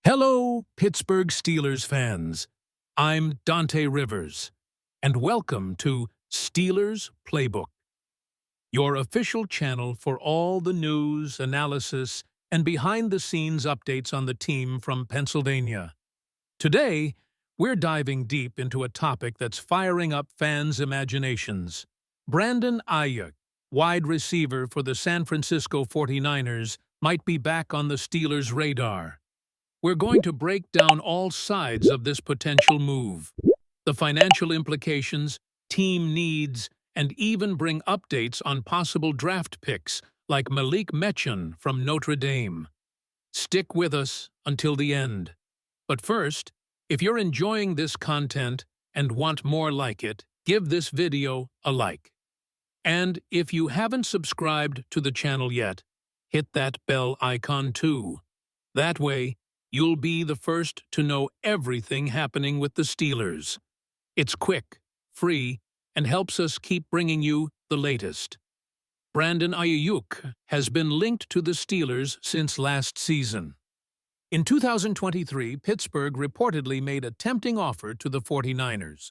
Hello, Pittsburgh Steelers fans. I'm Dante Rivers, and welcome to Steelers Playbook, your official channel for all the news, analysis, and behind-the-scenes updates on the team from Pennsylvania. Today, we're diving deep into a topic that's firing up fans' imaginations. Brandon Aiyuk, wide receiver for the San Francisco 49ers, might be back on the Steelers' radar. We're going to break down all sides of this potential move, the financial implications, team needs, and even bring updates on possible draft picks like Malik Metchin from Notre Dame. Stick with us until the end. But first, if you're enjoying this content and want more like it, give this video a like. And if you haven't subscribed to the channel yet, hit that bell icon too. That way, you'll be the first to know everything happening with the Steelers. It's quick, free, and helps us keep bringing you the latest. Brandon Aiyuk has been linked to the Steelers since last season. In 2023, Pittsburgh reportedly made a tempting offer to the 49ers,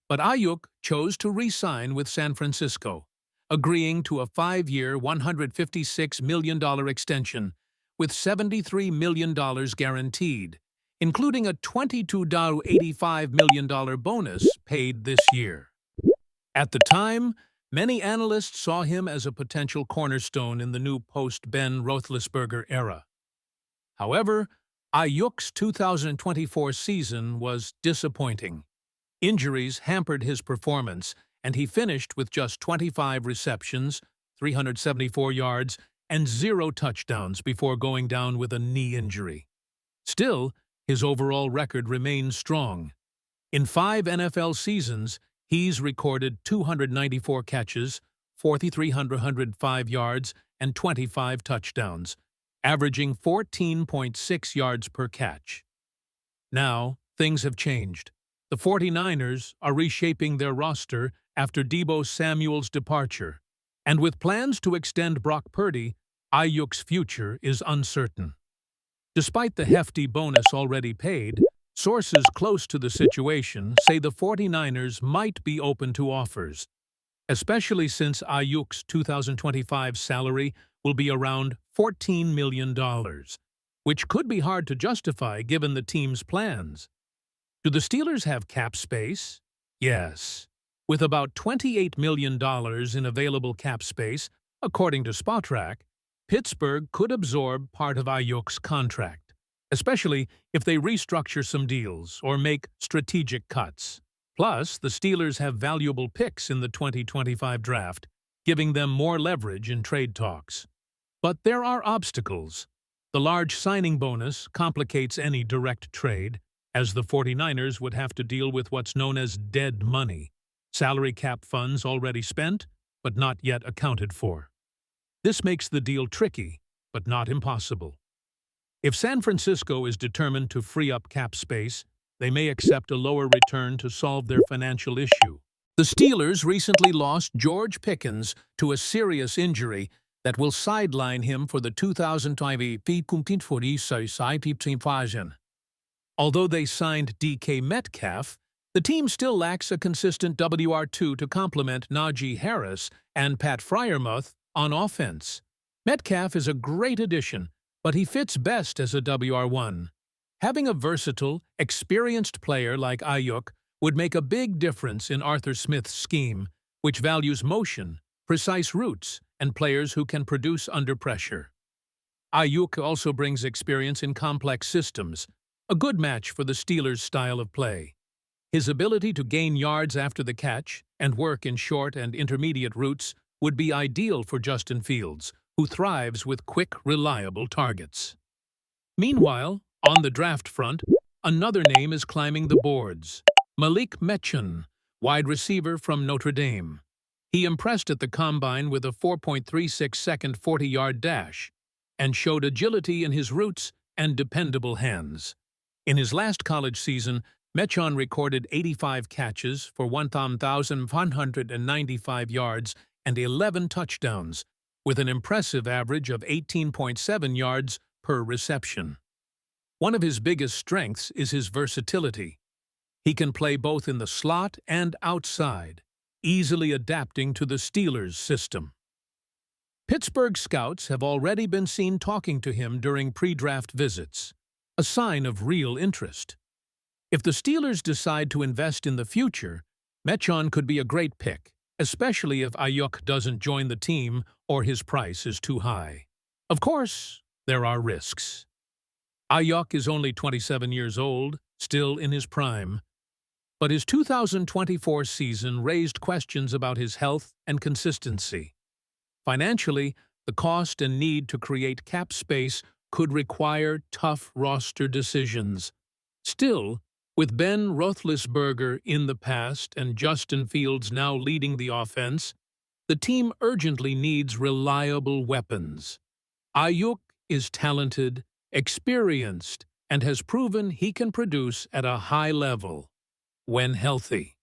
but Aiyuk chose to re-sign with San Francisco, agreeing to a 5-year, $156 million extension with $73 million guaranteed, including a $22.85 million bonus paid this year. At the time, many analysts saw him as a potential cornerstone in the new post-Ben Roethlisberger era. However, Aiyuk's 2024 season was disappointing. Injuries hampered his performance, and he finished with just 25 receptions, 374 yards, and 0 touchdowns before going down with a knee injury. Still, his overall record remains strong. In 5 NFL seasons, he's recorded 294 catches, 4,305 yards, and 25 touchdowns, averaging 14.6 yards per catch. Now, things have changed. The 49ers are reshaping their roster after Deebo Samuel's departure, and with plans to extend Brock Purdy, Aiyuk's future is uncertain. Despite the hefty bonus already paid, sources close to the situation say the 49ers might be open to offers, especially since Aiyuk's 2025 salary will be around $14 million, which could be hard to justify given the team's plans. Do the Steelers have cap space? Yes. With about $28 million in available cap space, according to Spotrac, Pittsburgh could absorb part of Aiyuk's contract, especially if they restructure some deals or make strategic cuts. Plus, the Steelers have valuable picks in the 2025 draft, giving them more leverage in trade talks. But there are obstacles. The large signing bonus complicates any direct trade, as the 49ers would have to deal with what's known as dead money, salary cap funds already spent, but not yet accounted for. This makes the deal tricky, but not impossible. If San Francisco is determined to free up cap space, they may accept a lower return to solve their financial issue. The Steelers recently lost George Pickens to a serious injury that will sideline him for the 2025. Although they signed DK Metcalf, the team still lacks a consistent WR2 to complement Najee Harris and Pat Freiermuth on offense. Metcalf is a great addition, but he fits best as a WR1. Having a versatile, experienced player like Aiyuk would make a big difference in Arthur Smith's scheme, which values motion, precise routes, and players who can produce under pressure. Aiyuk also brings experience in complex systems, a good match for the Steelers' style of play. His ability to gain yards after the catch and work in short and intermediate routes would be ideal for Justin Fields, who thrives with quick, reliable targets. Meanwhile, on the draft front, another name is climbing the boards: Malik Metchin, wide receiver from Notre Dame. He impressed at the Combine with a 4.36-second 40-yard dash and showed agility in his routes and dependable hands. In his last college season, Metchin recorded 85 catches for 1,195 yards and 11 touchdowns, with an impressive average of 18.7 yards per reception. One of his biggest strengths is his versatility. He can play both in the slot and outside, easily adapting to the Steelers' system. Pittsburgh scouts have already been seen talking to him during pre-draft visits, a sign of real interest. If the Steelers decide to invest in the future, Metchin could be a great pick, especially if Aiyuk doesn't join the team or his price is too high. Of course, there are risks. Aiyuk is only 27 years old, still in his prime, but his 2024 season raised questions about his health and consistency. Financially, the cost and need to create cap space could require tough roster decisions. Still, with Ben Roethlisberger in the past and Justin Fields now leading the offense, the team urgently needs reliable weapons. Aiyuk is talented, experienced, and has proven he can produce at a high level when healthy.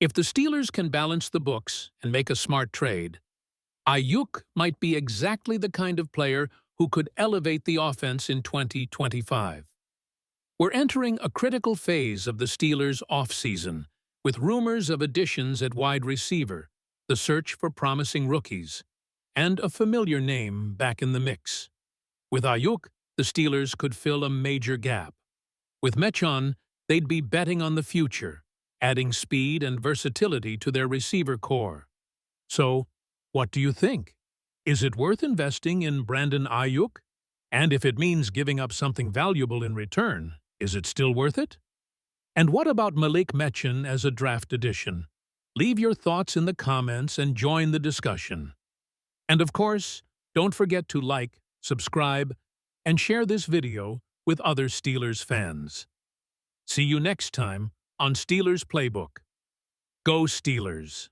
If the Steelers can balance the books and make a smart trade, Aiyuk might be exactly the kind of player who could elevate the offense in 2025. We're entering a critical phase of the Steelers' offseason, with rumors of additions at wide receiver, the search for promising rookies, and a familiar name back in the mix. With Aiyuk, the Steelers could fill a major gap. With Metchin, they'd be betting on the future, adding speed and versatility to their receiver core. So, what do you think? Is it worth investing in Brandon Aiyuk? And if it means giving up something valuable in return, is it still worth it? And what about Malik Metchin as a draft addition? Leave your thoughts in the comments and join the discussion. And of course, don't forget to like, subscribe, and share this video with other Steelers fans. See you next time on Steelers Playbook. Go Steelers!